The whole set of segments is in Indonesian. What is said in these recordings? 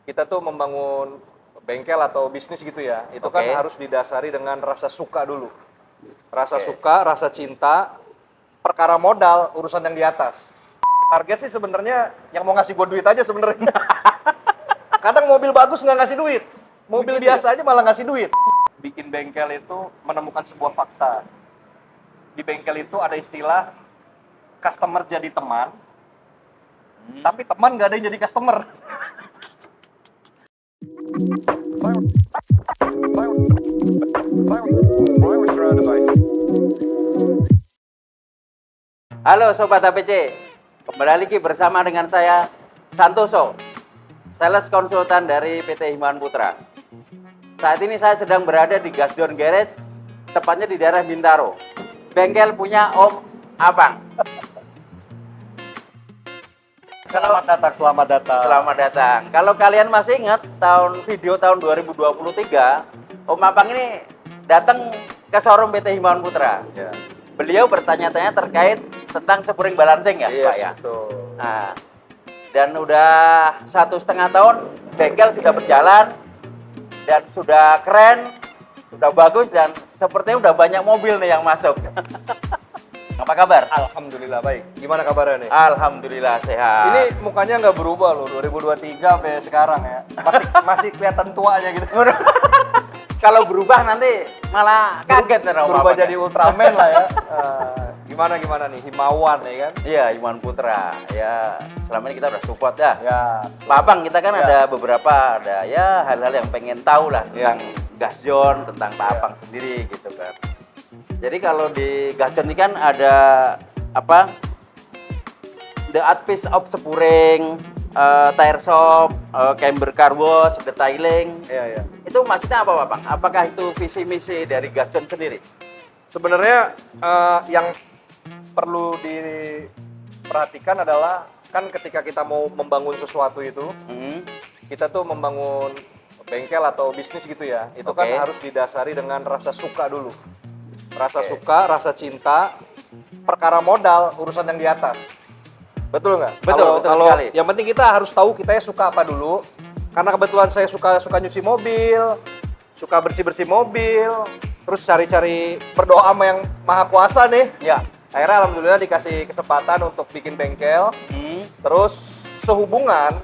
kita tuh membangun bengkel atau bisnis gitu ya, itu kan harus didasari dengan rasa suka dulu. Rasa suka, rasa cinta, perkara modal, urusan yang di atas. Target sih sebenarnya yang mau ngasih gue duit aja sebenarnya. Kadang mobil bagus nggak ngasih duit, mobil biasa aja malah ngasih duit. Bikin bengkel itu menemukan sebuah fakta. Di bengkel itu ada istilah customer jadi teman, tapi teman nggak ada yang jadi customer. Halo Sobat HPC, kembali lagi bersama dengan saya Santoso, sales konsultan dari PT Himawan Putra. Saat ini saya sedang berada di Gasdon Garage, tepatnya di daerah Bintaro. Bengkel punya Om Apang. Selamat datang, selamat datang. Selamat datang. Kalau kalian masih ingat video tahun 2023, Om Apang ini datang ke showroom PT Himawan Putra. Ya. Beliau bertanya-tanya terkait tentang spring balancing ya, Yes, Pak ya. betul. Nah, dan udah 1,5 tahun bengkel sudah berjalan dan sudah keren, sudah bagus dan sepertinya udah banyak mobil nih yang masuk. Apa kabar? Alhamdulillah baik. Gimana kabarnya nih? Alhamdulillah sehat. Ini mukanya nggak berubah loh, 2023 sampai sekarang ya. Masih kelihatan tuanya gitu. Kalau berubah nanti malah kaget nih Berubah jadi Ultraman lah ya. Gimana nih, Himawan ya kan? Iya, Himawan Putra. Ya, selama ini kita udah support ya. Ya. Pak Abang, kita kan Ya. ada beberapa ya hal-hal yang pengen tahu lah Ya. tentang Gasdon, tentang Pak Ya. Abang sendiri gitu kan. Jadi kalau di Gasdon ini kan ada apa? The Art Piece of Spuring, tire shop, camber car wash, detailing. Iya. Itu maksudnya apa Pak Bang? Apakah itu visi misi dari Gasdon sendiri? Sebenarnya yang perlu diperhatikan adalah kan ketika kita mau membangun sesuatu itu, kita tuh membangun bengkel atau bisnis gitu ya, itu kan harus didasari dengan rasa suka dulu. Rasa suka, rasa cinta, perkara modal, urusan yang di atas. Betul nggak? Betul Kalau sekali. yang penting kita harus tahu kita suka apa dulu. Karena kebetulan saya suka nyuci mobil, suka bersih-bersih mobil, terus cari-cari berdoa sama yang maha kuasa nih. Ya, akhirnya alhamdulillah dikasih kesempatan untuk bikin bengkel. Terus sehubungan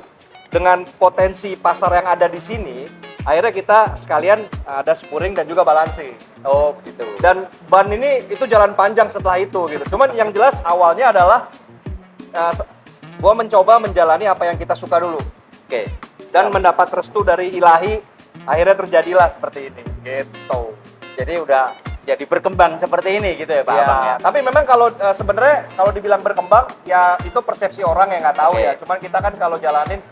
dengan potensi pasar yang ada di sini, akhirnya kita sekalian ada spuring dan juga balancing. Oh, begitu. Dan ban ini itu jalan panjang setelah itu gitu. Cuman yang jelas awalnya adalah gua mencoba menjalani apa yang kita suka dulu. Oke. Dan mendapat restu dari ilahi, akhirnya terjadilah seperti ini gitu. Jadi udah jadi berkembang seperti ini gitu ya Pak Abang ya. Tapi memang kalau sebenarnya kalau dibilang berkembang ya itu persepsi orang yang nggak tahu ya. Cuman kita kan kalau jalanin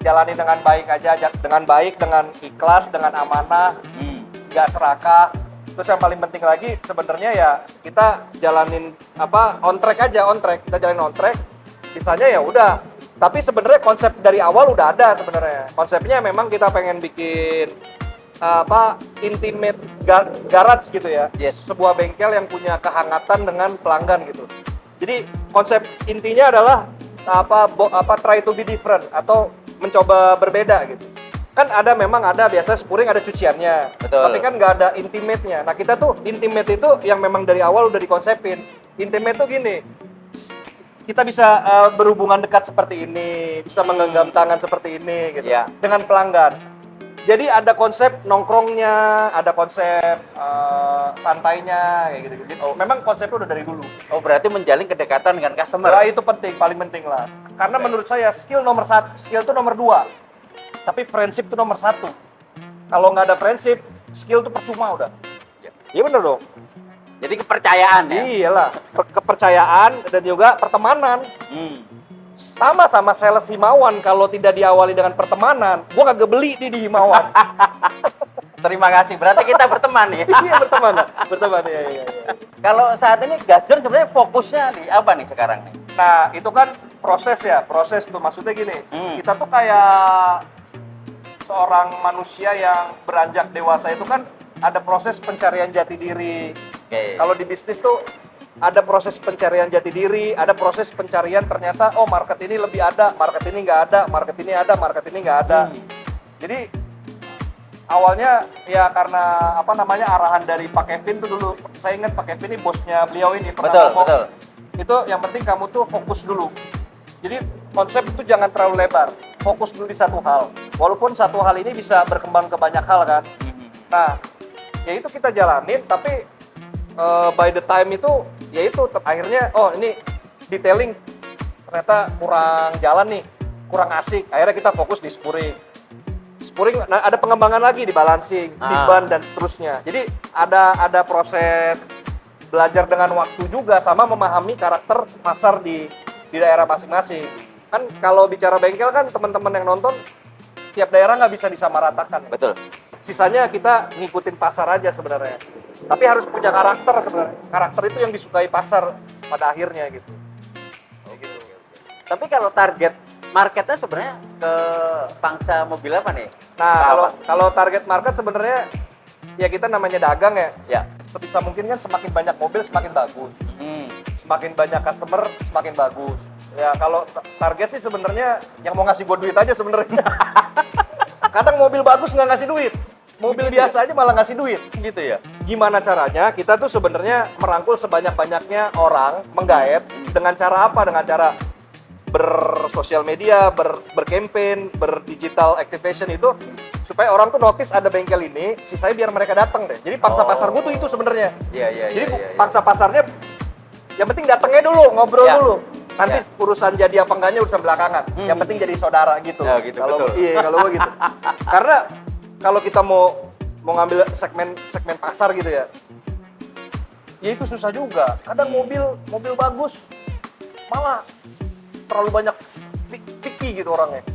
dengan baik aja, dengan baik, dengan ikhlas, dengan amanah, nggak serakah. Terus yang paling penting lagi sebenarnya ya kita jalanin on track aja, kita jalanin on track. Sisanya ya udah. Tapi sebenarnya konsep dari awal udah ada sebenarnya. Konsepnya memang kita pengen bikin intimate garage gitu ya. Yes. Sebuah bengkel yang punya kehangatan dengan pelanggan gitu. Jadi konsep intinya adalah try to be different atau mencoba berbeda gitu. Kan memang ada biasa spuring ada cuciannya. Betul. Tapi kan nggak ada intimate-nya. Nah, kita tuh intimate itu yang memang dari awal udah dikonsepin. Intimate tuh gini. Kita bisa berhubungan dekat seperti ini, bisa menggenggam tangan seperti ini gitu. Ya. Dengan pelanggan. Jadi ada konsep nongkrongnya, ada konsep santainya kayak gitu. Jadi, memang konsepnya udah dari dulu. Oh, berarti menjalin kedekatan dengan customer. Nah, itu penting, paling penting lah. Karena menurut saya skill itu nomor 2. Tapi friendship itu nomor 1. Kalau nggak ada friendship, skill itu percuma udah. Iya bener dong. Jadi kepercayaan ya. Iyalah, kepercayaan dan juga pertemanan. Sama-sama sales Himawan kalau tidak diawali dengan pertemanan, gua kagak beli di Himawan. Terima kasih. Berarti kita berteman ya. Iya berteman ya. Kalau saat ini Gasdon sebenarnya fokusnya di apa nih sekarang nih? Nah, itu kan proses tuh maksudnya gini. Kita tuh kayak seorang manusia yang beranjak dewasa itu kan ada proses pencarian jati diri. Kalau di bisnis tuh ada proses pencarian jati diri, ada proses pencarian ternyata market ini lebih ada, market ini nggak ada, market ini ada, market ini nggak ada. Jadi awalnya ya karena apa namanya arahan dari Pak Kevin tuh dulu. Saya ingat Pak Kevin ini bosnya beliau ini pernah ngomong. Betul. Itu yang penting kamu tuh fokus dulu. Jadi konsep itu jangan terlalu lebar. Fokus dulu di satu hal. Walaupun satu hal ini bisa berkembang ke banyak hal kan. Nah, ya itu kita jalanin tapi by the time itu ya itu akhirnya oh ini detailing ternyata kurang jalan nih, kurang asik. Akhirnya kita fokus di spuring. Nah, ada pengembangan lagi di balancing, di ban dan seterusnya. Jadi ada proses belajar dengan waktu juga sama memahami karakter pasar di daerah masing-masing. Kan kalau bicara bengkel kan teman-teman yang nonton tiap daerah nggak bisa disamaratakan. Betul. Sisanya kita ngikutin pasar aja sebenarnya. Tapi harus punya karakter sebenarnya. Karakter itu yang disukai pasar pada akhirnya gitu. Gitu. Tapi kalau target marketnya sebenarnya ke pangsa mobil apa nih? Nah, kalau target market sebenarnya ya kita namanya dagang ya. Ya. Sebisa mungkin kan semakin banyak mobil semakin bagus. Semakin banyak customer semakin bagus. Ya kalau target sih sebenarnya yang mau ngasih gue duit aja sebenarnya. Kadang mobil bagus nggak ngasih duit. Mobil biasa aja malah ngasih duit. Gitu ya. Gimana caranya? Kita tuh sebenarnya merangkul sebanyak-banyaknya orang, menggaet dengan cara apa? Dengan cara bersosial media, bercampaign, berdigital activation itu supaya orang tuh notice ada bengkel ini, sisanya biar mereka datang deh. Jadi pangsa pasar gue tuh itu sebenarnya. Iya. Jadi pangsa pasarnya yang penting datangnya dulu, ngobrol dulu. Nanti urusan jadi apa enggaknya urusan belakangan. Yang penting jadi saudara gitu. Ya, gitu kalau betul. iya kalau gue gitu. Karena kalau kita mau ngambil segmen pasar gitu ya itu susah juga. Kadang mobil bagus malah terlalu banyak picky gitu orangnya.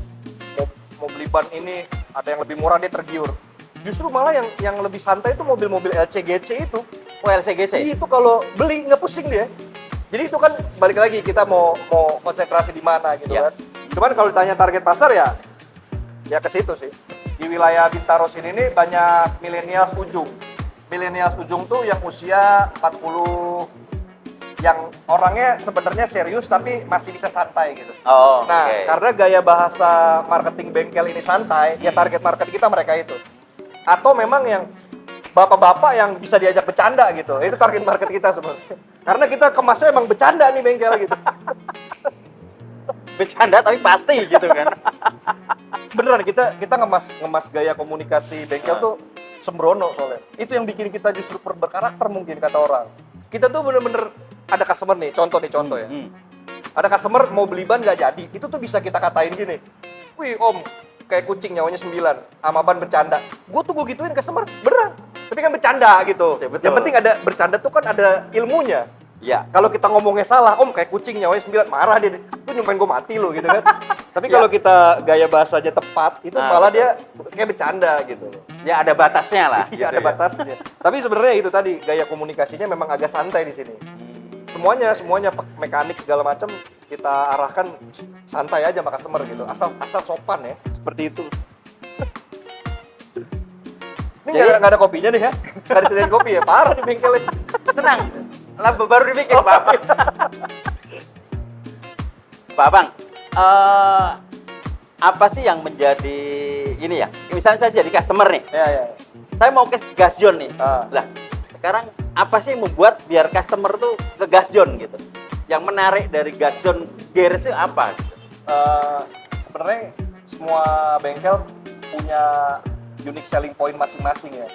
Mau beli ban ini ada yang lebih murah dia tergiur. Justru malah yang lebih santai itu mobil-mobil LCGC itu. Oh, LCGC? Itu kalau beli nggak pusing dia. Jadi itu kan balik lagi kita mau konsentrasi di mana gitu kan. Cuman kalau ditanya target pasar ya ke situ sih. Di wilayah Bintaro sini nih banyak milenials ujung. Milenials ujung tuh yang usia 40 yang orangnya sebenarnya serius tapi masih bisa santai gitu. Oh, nah, karena gaya bahasa marketing bengkel ini santai, ya target market kita mereka itu. Atau memang yang bapak-bapak yang bisa diajak bercanda gitu. Itu target market kita sebenarnya. Karena kita kemasnya emang bercanda nih bengkel gitu. Bercanda tapi pasti gitu kan. Beneran kita ngemas gaya komunikasi bengkel tuh sembrono soalnya. Itu yang bikin kita justru berkarakter mungkin kata orang. Kita tuh bener-bener ada customer nih, contoh ya. Ada customer mau beli ban nggak jadi, itu tuh bisa kita katain gini. Wih om, kayak kucing nyawanya 9, sama ban bercanda. Gue gituin customer, beneran. Tapi kan bercanda gitu. Ya, betul. Yang penting ada bercanda tuh kan ada ilmunya. Ya. Kalau kita ngomongnya salah, om kayak kucing nyawanya 9, marah dia. Lu nyumpain gue mati lu gitu kan. Tapi kalau kita gaya bahasanya tepat, itu malah dia kayak bercanda gitu. Ya ada batasnya lah. Iya, ada batasnya. Tapi sebenarnya itu tadi gaya komunikasinya memang agak santai di sini. Semuanya mekanik segala macam kita arahkan santai aja sama customer gitu. Asal sopan ya, seperti itu. Ini nggak ada kopinya nih ya? Nggak disediain kopi ya? Parah di bengkelnya. Tenang, lah baru dibikin Pak. Pak Bang, apa sih yang menjadi ini ya? Misalnya saya jadi customer nih. Ya. Saya mau ke Gasjon nih. Lah, sekarang apa sih yang membuat biar customer tuh ke Gasjon gitu? Yang menarik dari Gasjon Garage itu apa? Gitu? Sebenarnya semua bengkel punya unique selling point masing-masing ya.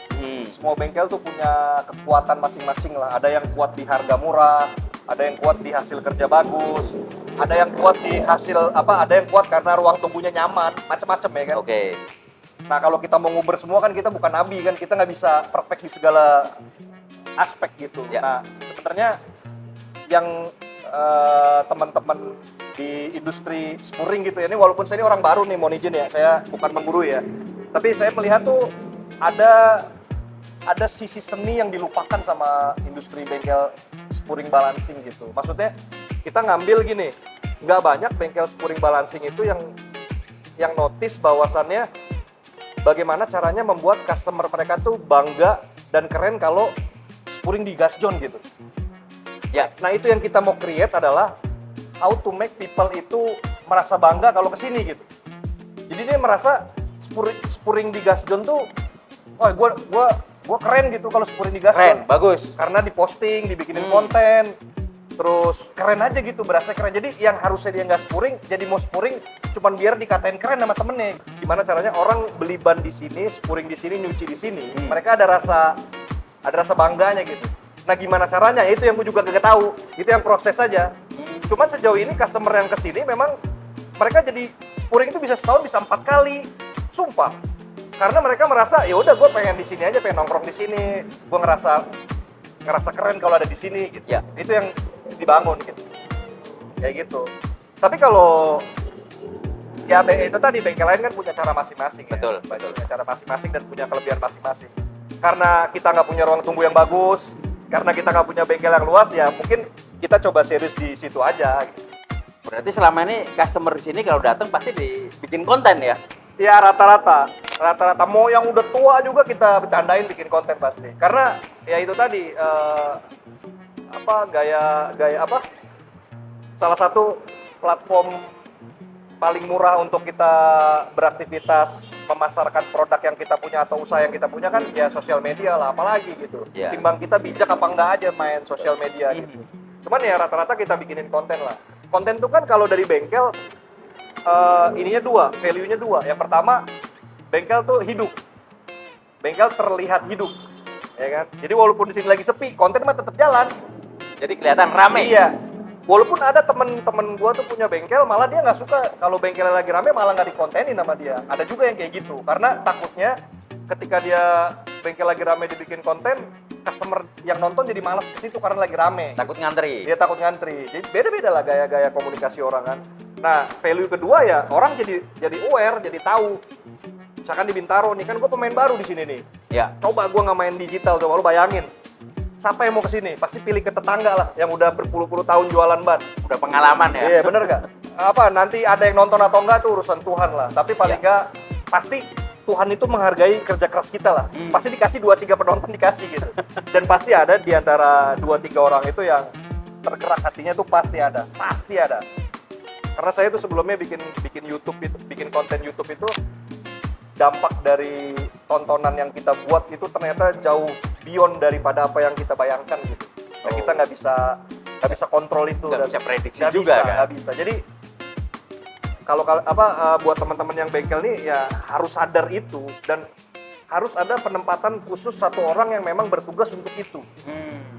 Semua bengkel tuh punya kekuatan masing-masing lah. Ada yang kuat di harga murah, ada yang kuat di hasil kerja bagus, ada yang kuat di hasil ada yang kuat karena ruang tunggunya nyaman, macam-macam ya kan. Oke. Nah kalau kita mau nguber semua kan kita bukan nabi kan, kita nggak bisa perfect di segala aspek gitu. Ya. Nah sebenarnya yang teman-teman di industri spuring gitu ya, ini walaupun saya ini orang baru nih, mohon izin ya, saya bukan menggurui ya, tapi saya melihat tuh ada sisi seni yang dilupakan sama industri bengkel spuring balancing gitu. Maksudnya kita ngambil gini, nggak banyak bengkel spuring balancing itu yang notice bahwasannya bagaimana caranya membuat customer mereka tuh bangga dan keren kalau spuring di Gasjon gitu. Ya. Nah itu yang kita mau create adalah how to make people itu merasa bangga kalau kesini gitu. Jadi dia merasa spuring di Gasjon tuh, wah gua keren gitu kalau spuring di Gasjon. Keren, bagus. Karena diposting, dibikinin konten, terus keren aja gitu, berasa keren. Jadi yang harusnya dia nggak spuring, jadi mau spuring, cuman biar dikatain keren sama temennya. Gimana caranya orang beli ban di sini, spuring di sini, nyuci di sini, mereka ada rasa bangganya gitu. Nah gimana caranya? Itu yang gue juga gak tahu. Itu yang proses saja. Cuman sejauh ini customer yang kesini memang mereka jadi spuring itu bisa setahun bisa 4 kali, sumpah. Karena mereka merasa ya udah gue pengen di sini aja, pengen nongkrong di sini, gue ngerasa keren kalau ada di sini. Gitu. Ya. Itu yang dibangun gitu. Kayak gitu. Tapi kalau ya itu tadi bengkel lain kan punya cara masing-masing. Betul, Ya. betul. Punya cara masing-masing dan punya kelebihan masing-masing. Karena kita nggak punya ruang tunggu yang bagus, karena kita nggak punya bengkel yang luas, ya mungkin kita coba serius di situ aja. Gitu. Berarti selama ini customer di sini kalau datang pasti dibikin konten ya? Ya rata-rata mau yang udah tua juga kita bercandain bikin konten pasti. Karena ya itu tadi gaya apa? Salah satu platform paling murah untuk kita beraktivitas memasarkan produk yang kita punya atau usaha yang kita punya kan ya sosial media lah, apalagi gitu. Yeah. Timbang kita bijak apa enggak aja main sosial media gitu. Cuman ya rata-rata kita bikinin konten lah. Konten tuh kan kalau dari bengkel ininya dua, value-nya dua. Yang pertama, bengkel tuh hidup. Bengkel terlihat hidup. Ya kan? Jadi walaupun di sini lagi sepi, konten mah tetap jalan. Jadi kelihatan rame. Iya. Walaupun ada temen-temen gua tuh punya bengkel, malah dia nggak suka kalau bengkelnya lagi rame malah nggak dikontenin sama dia. Ada juga yang kayak gitu, karena takutnya ketika dia bengkel lagi rame dibikin konten, customer yang nonton jadi malas ke situ karena lagi rame. Takut ngantri. Dia takut ngantri. Jadi beda-beda lah gaya-gaya komunikasi orang kan. Nah, value kedua ya orang jadi aware, jadi tahu. Misalkan di Bintaro nih kan gua pemain baru di sini nih. Ya. Coba gua nggak main digital, coba lu bayangin. Siapa yang mau ke sini? Pasti pilih ke tetangga lah yang udah berpuluh-puluh tahun jualan ban. Udah pengalaman ya? Iya, bener gak? Apa, nanti ada yang nonton atau enggak tuh urusan Tuhan lah. Tapi paling enggak, pasti Tuhan itu menghargai kerja keras kita lah. Pasti dikasih 2-3 penonton dikasih gitu. Dan pasti ada di antara 2-3 orang itu yang tergerak hatinya tuh pasti ada. Pasti ada. Karena saya tuh sebelumnya bikin YouTube itu, bikin konten YouTube itu, dampak dari tontonan yang kita buat itu ternyata jauh beyond daripada apa yang kita bayangkan gitu. Dan kita nggak bisa kontrol itu, Nggak bisa prediksi nggak juga bisa, kan? nggak bisa. Jadi kalau buat teman-teman yang bengkel nih ya harus sadar itu, dan harus ada penempatan khusus satu orang yang memang bertugas untuk itu.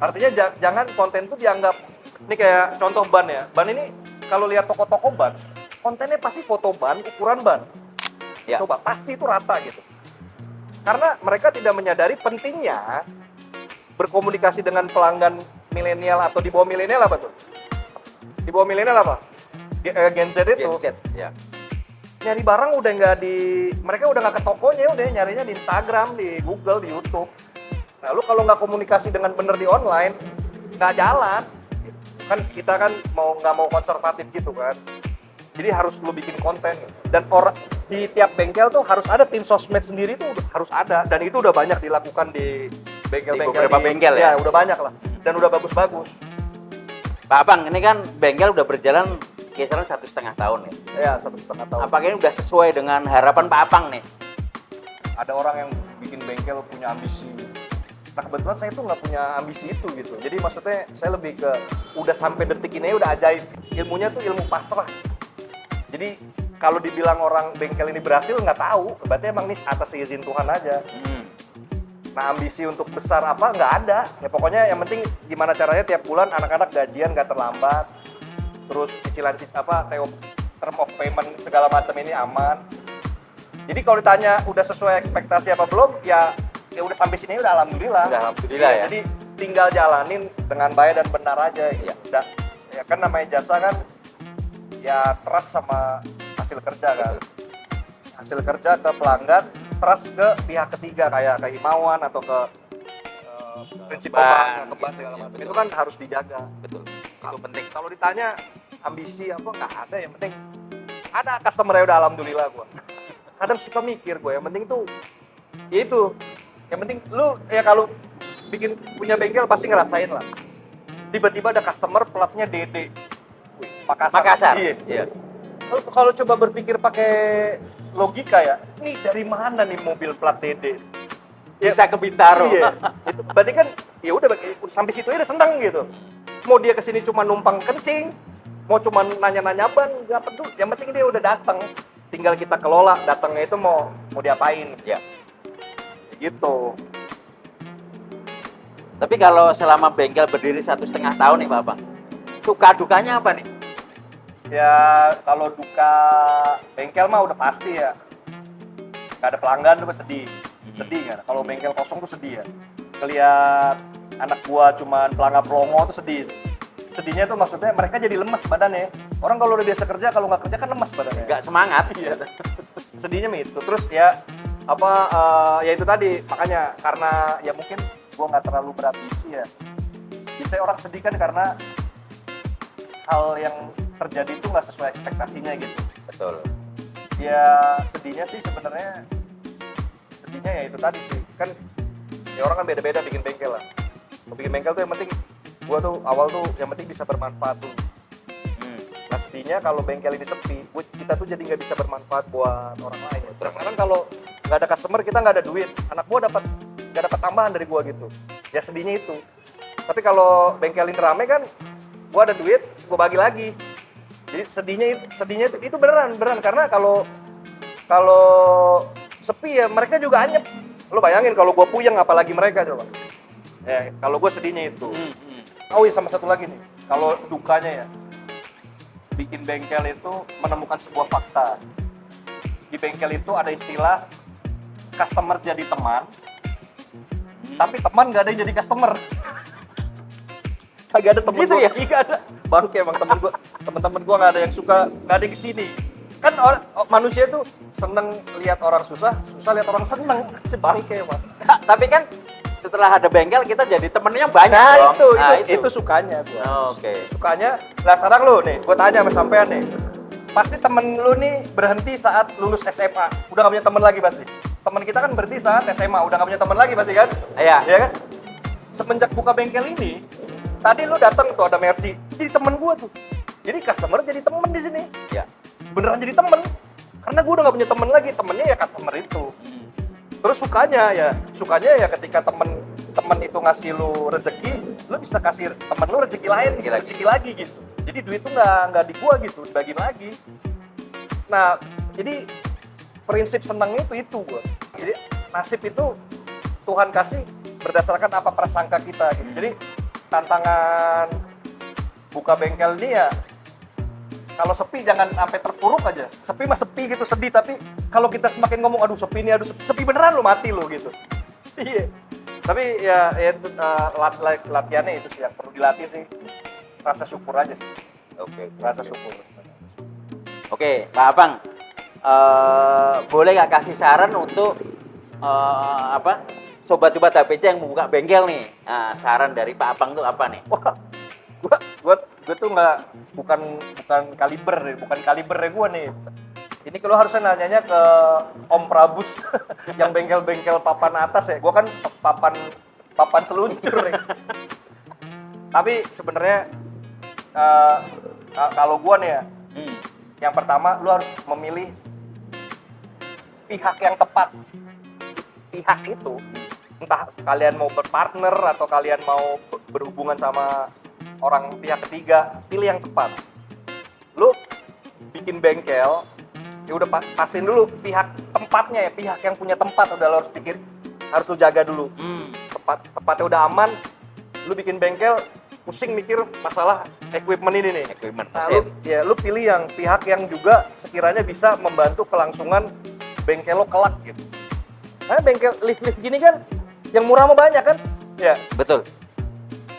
Artinya jangan konten itu dianggap, ini kayak contoh ban ya. Ban ini kalau lihat toko-toko ban, kontennya pasti foto ban, ukuran ban. Ya. Coba, pasti itu rata gitu. Karena mereka tidak menyadari pentingnya berkomunikasi dengan pelanggan milenial atau di bawah milenial apa tuh? Di bawah milenial apa? Gen Z itu. Gen Z, ya. Nyari barang udah nggak mereka udah nggak ke tokonya, udah nyarinya di Instagram, di Google, di YouTube. Nah, lu kalau nggak komunikasi dengan bener di online, nggak jalan. Kan kita kan nggak mau konservatif gitu kan. Jadi harus lu bikin konten. Dan di tiap bengkel tuh harus ada tim sosmed sendiri tuh harus ada. Dan itu udah banyak dilakukan di bengkel-bengkel. Di beberapa bengkel ya? Ya, udah banyak lah. Dan udah bagus-bagus. Pak Abang, ini kan bengkel udah berjalan kisaran 1,5 tahun ya? Ya, 1,5 tahun. Apakah ini udah sesuai dengan harapan Pak Abang nih? Ada orang yang bikin bengkel punya ambisi. Nah kebetulan saya tuh nggak punya ambisi itu gitu. Jadi maksudnya saya lebih ke udah sampai detik ini udah ajaib. Ilmunya tuh ilmu pasrah. Jadi kalau dibilang orang bengkel ini berhasil nggak tahu. Berarti emang nih atas izin Tuhan aja. Nah ambisi untuk besar apa nggak ada. Ya pokoknya yang penting gimana caranya tiap bulan anak-anak gajian nggak terlambat. Terus cicilan term of payment segala macam ini aman. Jadi kalau ditanya udah sesuai ekspektasi apa belum, ya udah sampai sini udah alhamdulillah. Udah alhamdulillah ya. Jadi tinggal jalanin dengan baik dan benar aja. Ya kan namanya jasa kan ya trust sama hasil kerja kan. Hasil kerja ke pelanggan, trust ke pihak ketiga kayak ke Himawan atau ke prinsipal bank, ke bank segala macam. Itu kan harus dijaga. Betul. Itu penting. Kalau ditanya ambisi apa nggak ada, yang penting ada customer ya udah alhamdulillah gua. Kadang suka mikir gue, yang penting tuh ya itu. Yang penting lu ya kalau punya bengkel pasti ngerasain lah. Tiba-tiba ada customer platnya DD. Wih, Makassar. Makassar. Iya. Iya. Lu kalau coba berpikir pakai logika ya, ini dari mana nih mobil plat DD? Ya, Bisa ke Bintaro. iya. Itu berarti kan ya udah sampai situ aja udah seneng gitu. Mau dia kesini cuma numpang kencing, mau cuma nanya-nanya ban, nggak peduli. Yang penting dia udah datang. Tinggal kita kelola datangnya itu mau diapain. Ya. Gitu. Tapi kalau selama bengkel berdiri 1,5 tahun nih Pak Abang, suka dukanya apa nih? Ya kalau duka bengkel mah udah pasti ya. Gak ada pelanggan tuh sedih. Sedih kan? Kalau bengkel kosong tuh sedih ya. Ngeliat anak gua cuman pelanggan pelongo tuh sedih. Sedihnya tuh maksudnya mereka jadi lemes badannya. Orang kalau udah biasa kerja, kalau nggak kerja kan lemes badannya. Nggak semangat. Iya. Sedihnya itu. Terus ya ya itu tadi, makanya karena ya mungkin gua nggak terlalu berambisi ya. Biasanya orang sedih kan karena hal yang terjadi itu nggak sesuai ekspektasinya gitu. Betul. Ya sedihnya sih sebenarnya ya itu tadi sih, kan ya orang kan beda-beda bikin bengkel lah. Bikin bengkel tuh yang penting gua tuh awal tuh yang penting bisa bermanfaat tuh. Nah sedihnya kalau bengkel ini sepi, kita tuh jadi nggak bisa bermanfaat buat orang lain. Terus sekarang kalau nggak ada customer, kita nggak ada duit, anak gua nggak dapat tambahan dari gua gitu. Ya sedihnya itu. Tapi kalau bengkel ini rame kan, gua ada duit, gua bagi lagi. Jadi sedihnya itu beneran karena kalau sepi ya mereka juga anyep. Lo bayangin kalau gua puyeng apalagi mereka coba. Ya kalau gua sedihnya itu. Oh iya sama satu lagi nih. Kalau dukanya ya bikin bengkel itu menemukan sebuah fakta. Di bengkel itu ada istilah customer jadi teman. Tapi teman nggak ada yang jadi customer. Kagak ada temen Gitu gua, ya? Iya ada. Bangke emang temen-temen gua nggak ada yang suka, nggak ada yang kesini. Kan manusia tuh seneng lihat orang susah lihat orang seneng. Si bangke emang. Tapi kan setelah ada bengkel kita jadi temennya banyak Nah dong. itu sukanya gua. Oke. Sukanya, lah sekarang lu nih, gua tanya sama sampean nih. Pasti temen lu nih berhenti saat lulus SMA. Udah gak punya temen lagi pasti. Temen kita kan berhenti saat SMA, udah gak punya temen lagi pasti kan? Iya. Iya kan? Semenjak buka bengkel ini, tadi lu datang tuh ada Mercy, jadi temen gua tuh. Jadi customer jadi temen di sini. Ya. Beneran jadi temen. Karena gua udah gak punya temen lagi, temennya ya customer itu. Terus sukanya ya ketika temen itu ngasih lu rezeki, lu bisa kasih temen lu rezeki lain, rezeki lagi gitu. Jadi duit tuh nggak di gua gitu, dibagiin lagi. Nah, jadi prinsip senangnya itu gua. Jadi nasib itu Tuhan kasih berdasarkan apa prasangka kita gitu. Jadi tantangan buka bengkel ini ya kalau sepi jangan sampai terpuruk aja. Sepi mah sepi gitu, sedih, tapi kalau kita semakin ngomong aduh sepi ini, aduh sepi beneran lu mati lu gitu. Iya. Tapi ya itu latihannya itu sih yang perlu dilatih sih. Rasa syukur aja sih. Oke. Rasa syukur. Oke, Pak Abang, boleh nggak kasih saran untuk sobat-sobat HPC yang membuka bengkel nih? Nah, saran dari Pak Abang tuh apa nih? Wah, gue tuh bukan kaliber gue nih. Ini kalau harusnya nanyanya ke Om Prabus yang bengkel-bengkel papan atas ya. Gue kan papan seluncur ya. Tapi sebenarnya kalau gue nih ya, yang pertama lu harus memilih pihak yang tepat. Pihak itu entah kalian mau berpartner atau kalian mau berhubungan sama orang pihak ketiga, pilih yang tepat. Lu bikin bengkel, ya udah pastiin dulu pihak tempatnya ya, pihak yang punya tempat udah lo harus lu jaga dulu. Tempatnya udah aman, lu bikin bengkel pusing mikir masalah equipment ini nih. Equipment Nah, lu pilih yang pihak yang juga sekiranya bisa membantu kelangsungan bengkel lo kelak gitu. Karena bengkel lift gini kan yang murah mah banyak kan? Ya. Betul.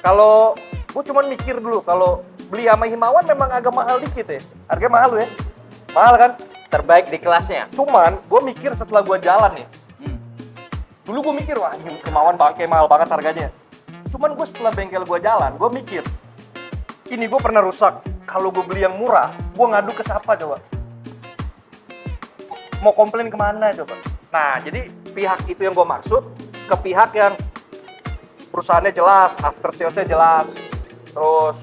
Kalau gue cuman mikir dulu, kalau beli sama Himawan memang agak mahal dikit ya. Harganya mahal ya. Mahal kan? Terbaik di kelasnya. Cuman gue mikir setelah gue jalan nih. Dulu gue mikir, wah Himawan bangke mahal banget harganya. Cuman gue setelah bengkel gue jalan, gue mikir, ini gue pernah rusak. Kalau gue beli yang murah, gue ngadu ke siapa coba? Mau komplain kemana coba? Nah, jadi pihak itu yang gue maksud, ke pihak yang perusahaannya jelas, after sales-nya jelas, terus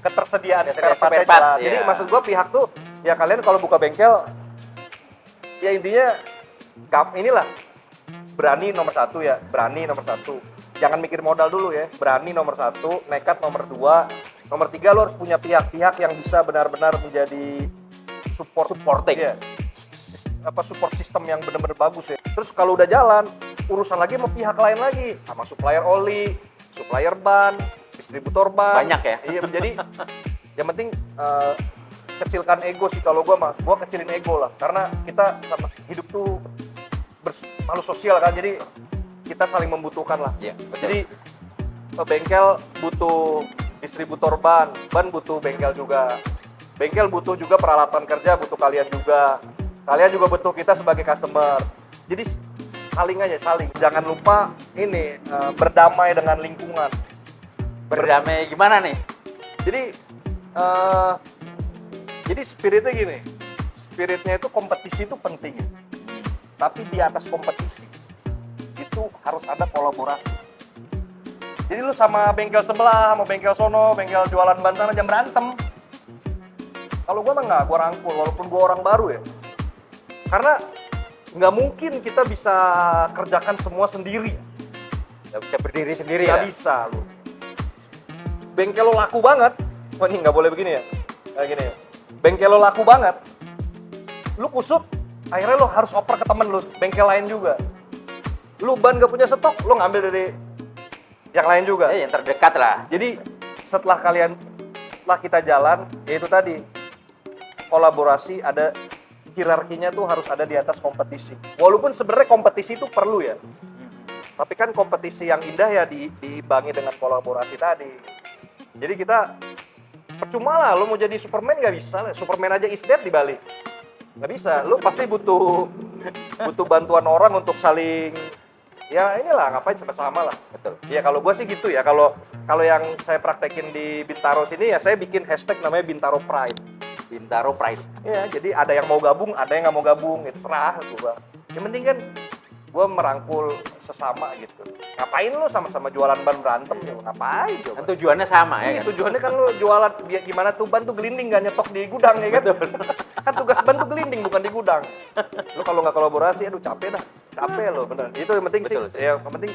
ketersediaan spare spare part-nya part, jalan. iya. Jadi maksud gua pihak tuh ya kalian kalau buka bengkel ya intinya inilah berani nomor satu ya, berani nomor satu. Jangan mikir modal dulu ya, berani nomor satu, nekat nomor dua, nomor tiga lo harus punya pihak-pihak yang bisa benar-benar menjadi supporting ya. Support system yang benar-benar bagus ya. Terus kalau udah jalan, urusan lagi sama pihak lain lagi, sama supplier oli, supplier ban, distributor ban. Banyak ya? Iya, jadi yang penting kecilkan ego sih kalau gua kecilin ego lah. Karena kita sama hidup tuh malu sosial kan, jadi kita saling membutuhkan lah. Iya, betul. Jadi bengkel butuh distributor ban, ban butuh bengkel juga. Bengkel butuh juga peralatan kerja, butuh kalian juga. Kalian juga butuh kita sebagai customer. Jadi saling aja, saling. Jangan lupa ini berdamai dengan lingkungan. Berdamai gimana nih? Jadi spiritnya gini. Spiritnya itu kompetisi itu penting ya. Tapi di atas kompetisi itu harus ada kolaborasi. Jadi lu sama bengkel sebelah, sama bengkel sono, bengkel jualan ban sana jangan berantem. Kalau gua mah nggak, gua rangkul walaupun gua orang baru ya. Karena nggak mungkin kita bisa kerjakan semua sendiri. Nggak bisa berdiri sendiri Nggak ya? bisa lu. Bengkel lo laku banget. Wah ini nggak boleh begini ya. Kayak gini ya. Bengkel lo laku banget. Lu kusut, akhirnya lo harus oper ke temen lu, bengkel lain juga. Lu ban gak punya stok, lo ngambil dari yang lain juga. Yang terdekat lah. Jadi setelah kita jalan, ya itu tadi, kolaborasi, ada hierarkinya tuh harus ada di atas kompetisi. Walaupun sebenarnya kompetisi itu perlu ya. Tapi kan kompetisi yang indah ya diimbangi dengan kolaborasi tadi. Jadi kita percuma lah, lo mau jadi Superman nggak bisa lah. Superman aja is dead di Bali. Nggak bisa, lo pasti butuh bantuan orang untuk saling, ya inilah ngapain sama-sama lah. Betul. Ya kalau gue sih gitu ya, kalau yang saya praktekin di Bintaro sini ya saya bikin hashtag namanya Bintaro Pride. Bintaro Pride. Ya, jadi ada yang mau gabung, ada yang nggak mau gabung, itu serah gue. Yang penting kan gue merangkul sesama gitu. Ngapain lu sama-sama jualan ban berantem ya? Ngapain coba? Kan tujuannya sama ya Iya, kan? tujuannya kan lu jualan gimana tuh ban tuh gelinding gak nyetok di gudang ya kan? Kan tugas ban tuh gelinding bukan di gudang. Lu kalau nggak kolaborasi, aduh capek dah. Capek lo bener. Itu yang penting Betul. sih. Ya, yang penting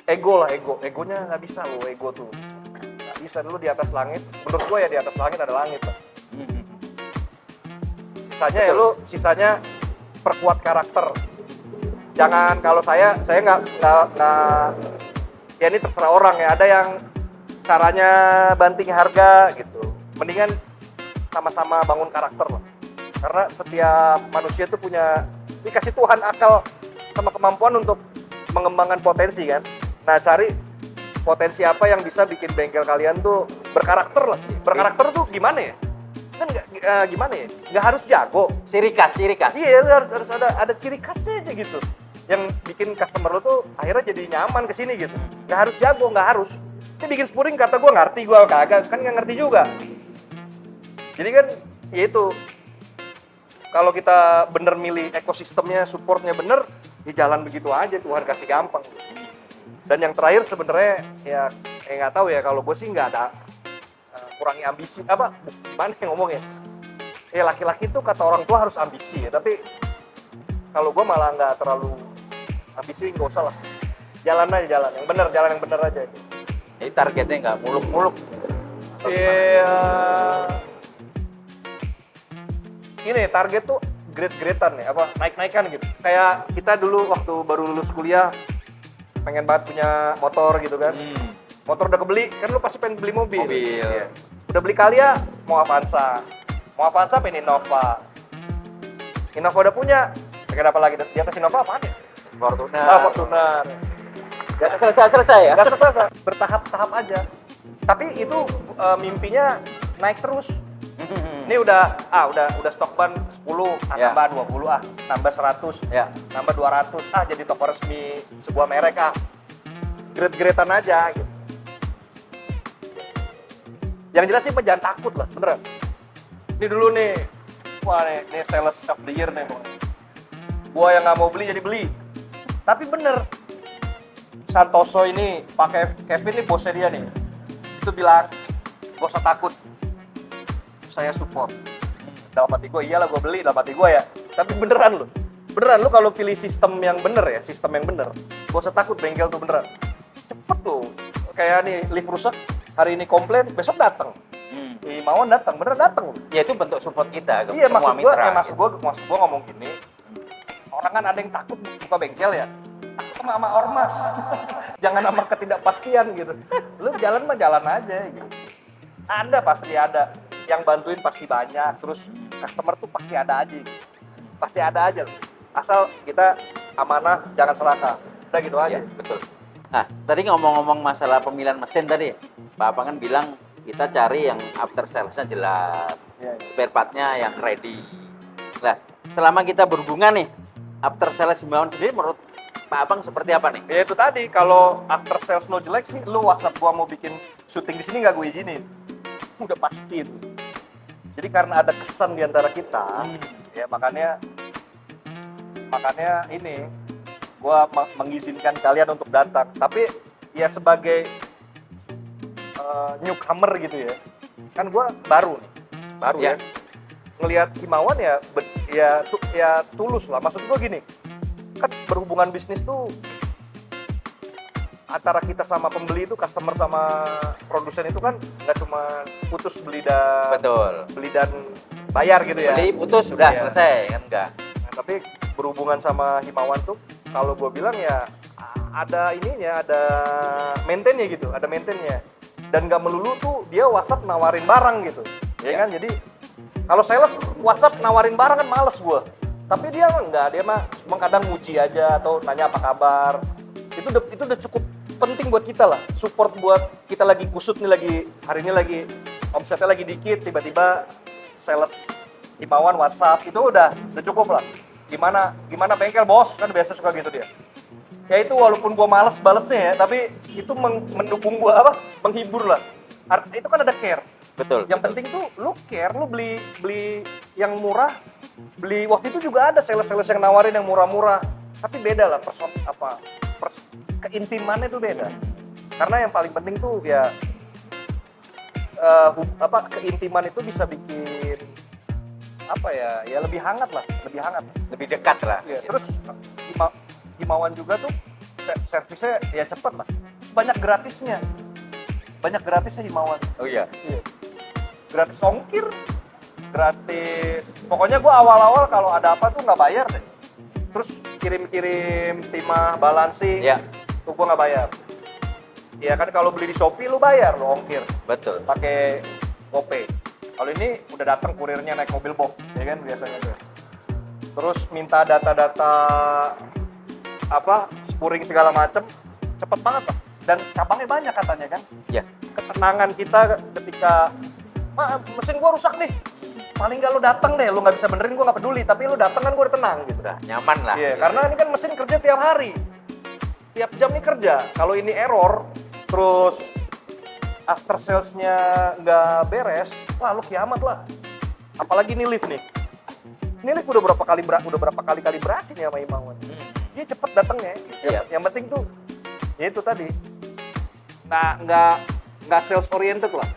ego lah, egonya nggak bisa lo, ego tuh nggak bisa. Dulu di atas langit, menurut gue ya di atas langit ada langit lah. Sisanya ya lu, sisanya perkuat karakter. Jangan, kalau saya nggak ya ini terserah orang ya. Ada yang caranya banting harga gitu. Mendingan sama-sama bangun karakter lah. Karena setiap manusia tuh dikasih Tuhan akal sama kemampuan untuk mengembangkan potensi kan. Nah, cari potensi apa yang bisa bikin bengkel kalian tuh berkarakter lah. Berkarakter tuh gimana ya? Kan gimana ya? Nggak harus jago. Ciri khas. Iya, harus ada ciri khasnya aja gitu. Yang bikin customer lo tuh akhirnya jadi nyaman kesini gitu. Nggak harus jago, nggak harus. Ini bikin spuring kata gue ngerti, gue kagak, kan nggak ngerti juga. Jadi kan, ya itu. Kalau kita bener milih ekosistemnya, supportnya bener, ya jalan begitu aja, Tuhan kasih gampang. Dan yang terakhir sebenarnya ya nggak tahu ya, kalau gue sih nggak ada kurangi ambisi, gimana yang ngomongnya? Ya laki-laki tuh kata orang tua harus ambisi ya, tapi kalau gue malah nggak terlalu ambisi, nggak usah lah. Jalan yang bener aja. Jadi targetnya nggak muluk-muluk. Iya. Ini target tuh grade-gradean ya, naik-naikan gitu. Kayak kita dulu waktu baru lulus kuliah pengen banget punya motor gitu kan. Motor udah kebeli, kan lu pasti pengen beli mobil. Iya. Udah beli Calya, mau Avanza. Pengen Innova. Innova udah punya, pengen apa lagi? Di atas Innova apaan ya? Fortuner. Gak selesai ya? Gak selesai. Bertahap-tahap aja. Tapi itu mimpinya naik terus. Ini udah stok ban 10, Ya. tambah 20 tambah 100, Ya. tambah 200, jadi toko resmi sebuah merek Grade-gradean aja gitu. Yang jelas sih jangan takut lah, beneran. Ini dulu nih, wah nih sales of the year nih. Gua yang nggak mau beli jadi beli. Tapi bener, Santoso ini, Pak Kevin nih bosnya dia nih. Itu bilang, gak usah takut, saya support. Dalam hati gue, iyalah gue beli, dalam hati gue ya. Tapi beneran lu kalau pilih sistem yang bener ya, sistem yang bener, gak usah takut bengkel tuh beneran. Cepet loh, kayak nih lift rusak, hari ini komplain, besok datang. Himawan datang, beneran datang. Ya itu bentuk support kita ke Iya, semua mitra. maksud gue ngomong gini, orang kan ada yang takut buka bengkel ya, takut sama ormas. Jangan sama ketidakpastian gitu. Lu jalan mah jalan aja gitu. Ada pasti ada, yang bantuin pasti banyak, terus customer tuh pasti ada aja gitu. Pasti ada aja loh. Asal kita amanah, jangan serakah. Udah gitu aja. Ya, betul. Nah, tadi ngomong-ngomong masalah pemilihan mesin tadi, Pak Apang kan bilang kita cari yang after sales-nya jelas, spare part-nya yang ready. Nah, selama kita berhubungan nih, after sales Himawan sendiri menurut Pak Apang seperti apa nih? Ya itu tadi, kalau after sales lo jelek sih, lu WhatsApp gua mau bikin syuting di sini nggak gue izinin. Udah pasti itu. Jadi karena ada kesan di antara kita, ya makanya ini gua mengizinkan kalian untuk datang. Tapi ya sebagai newcomer gitu ya, kan gua baru ya. Ngelihat Himawan ya tulus lah. Maksud gua gini, kan berhubungan bisnis tuh antara kita sama pembeli itu, customer sama produsen itu kan nggak cuma putus beli dan bayar gitu ya. Beli putus sudah selesai kan enggak. Nah, tapi berhubungan sama Himawan tuh kalau gue bilang ya ada ininya, ada maintain-nya gitu, ada maintain-nya. Dan nggak melulu tuh dia WhatsApp nawarin barang gitu. Ya kan? Jadi kalau sales WhatsApp nawarin barang kan males gue. Tapi dia enggak, dia mah cuma kadang muji aja atau tanya apa kabar. Itu udah cukup penting buat kita lah, support buat kita lagi kusut nih, hari ini lagi omsetnya lagi dikit, tiba-tiba sales Himawan WhatsApp, itu udah cukup lah. Gimana bengkel bos, kan biasa suka gitu dia. Ya itu walaupun gua males balesnya ya, tapi itu mendukung gua menghibur lah. Itu kan ada care. Betul. Yang penting tuh lu care, lu beli yang murah, beli waktu itu juga ada sales-sales yang nawarin yang murah-murah, tapi beda lah keintimannya itu beda. Karena yang paling penting tuh ya keintiman itu bisa bikin ya lebih hangat, lebih dekat lah. Ya, terus Himawan juga tuh servisnya ya cepet lah. Terus banyak gratisnya Himawan. Oh iya. Gratis ongkir, gratis. Pokoknya gua awal-awal kalau ada apa tuh nggak bayar deh. Terus kirim timah, balancing, tuh gua nggak bayar. Ya kan kalau beli di Shopee lu bayar, lu ongkir. Betul. Pakai GoPay. Kalau ini udah datang kurirnya naik mobil box, ya kan biasanya tuh. Terus minta data-data spuring segala macem, cepet banget lah. Dan cabangnya banyak katanya kan. Iya. Ketenangan kita ketika mesin gua rusak nih. Paling nggak lu datang deh, lu nggak bisa benerin gua nggak peduli, tapi lu datang kan gua udah tenang gitu. Udah nyaman lah. Iya, karena ini kan mesin kerja tiap hari. Tiap jam nih kerja. Kalau ini error, terus after sales-nya nggak beres, wah lu kiamat lah. Apalagi ini lift nih. Ini lift udah berapa kali kalibrasi nih sama Himawan. Dia cepet datangnya. Yang penting tuh, ya itu tadi. Nggak sales oriented lah.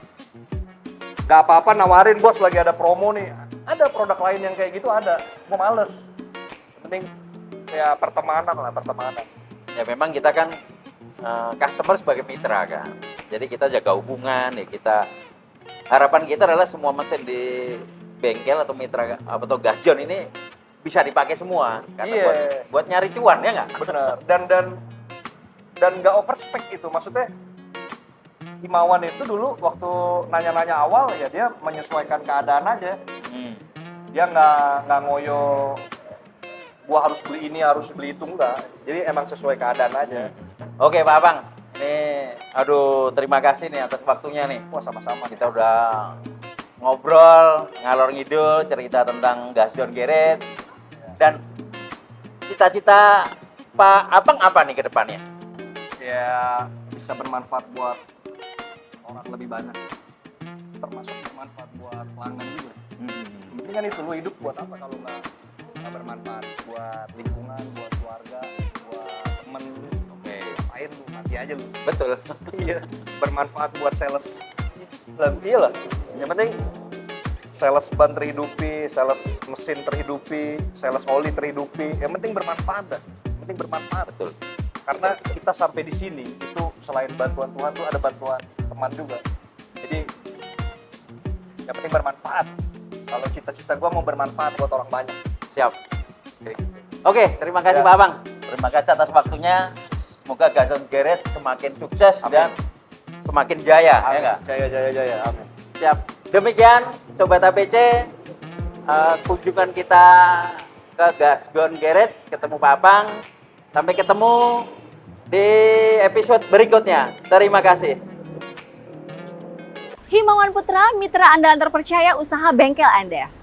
Nggak apa-apa nawarin bos lagi ada promo nih. Ada produk lain yang kayak gitu ada. Gue males. Yang penting ya pertemanan. Ya memang kita kan customer sebagai mitra kan. Jadi kita jaga hubungan ya, harapan kita adalah semua mesin di bengkel atau mitra atau gasjon ini bisa dipakai semua karena buat nyari cuan ya nggak? Benar. Dan nggak overspec itu, maksudnya Himawan itu dulu waktu nanya-nanya awal ya dia menyesuaikan keadaan aja. Dia nggak ngoyo gua harus beli ini, harus beli itu, enggak. Jadi emang sesuai keadaan aja. Oke Pak Apang, nih terima kasih nih atas waktunya nih. Wah sama-sama. Kita udah ngobrol, ngalor ngidul, cerita tentang Gasjon Garage. Dan cita-cita Pak Apang apa nih ke depannya? Ya bisa bermanfaat buat orang lebih banyak, termasuk bermanfaat buat pelanggan juga. Ini kan itu, lu hidup buat apa kalau nggak bermanfaat buat lingkungan, buat keluarga, buat temen. Ngapain lu, mati aja lu. Betul. Iya, bermanfaat buat sales. Iyalah, yang penting sales ban terhidupi, sales mesin terhidupi, sales oli terhidupi. Yang penting bermanfaat dah. Yang penting bermanfaat. Betul. Karena kita sampai di sini itu selain bantuan Tuhan tuh ada bantuan teman juga. Jadi yang penting bermanfaat. Kalau cita-cita gua mau bermanfaat buat orang banyak. Siap. Oke. Oke, terima kasih Ya. Pak Abang. Terima kasih atas waktunya. Semoga Gasdon Garage semakin sukses Amin. dan semakin jaya, ya Amin. enggak? Jaya. Amin. Siap. Demikian Sobat APC, kunjungan kita ke Gasdon Garage, ketemu Pak Abang. Sampai ketemu di episode berikutnya. Terima kasih. Himawan Putra, mitra andalan terpercaya usaha bengkel Anda.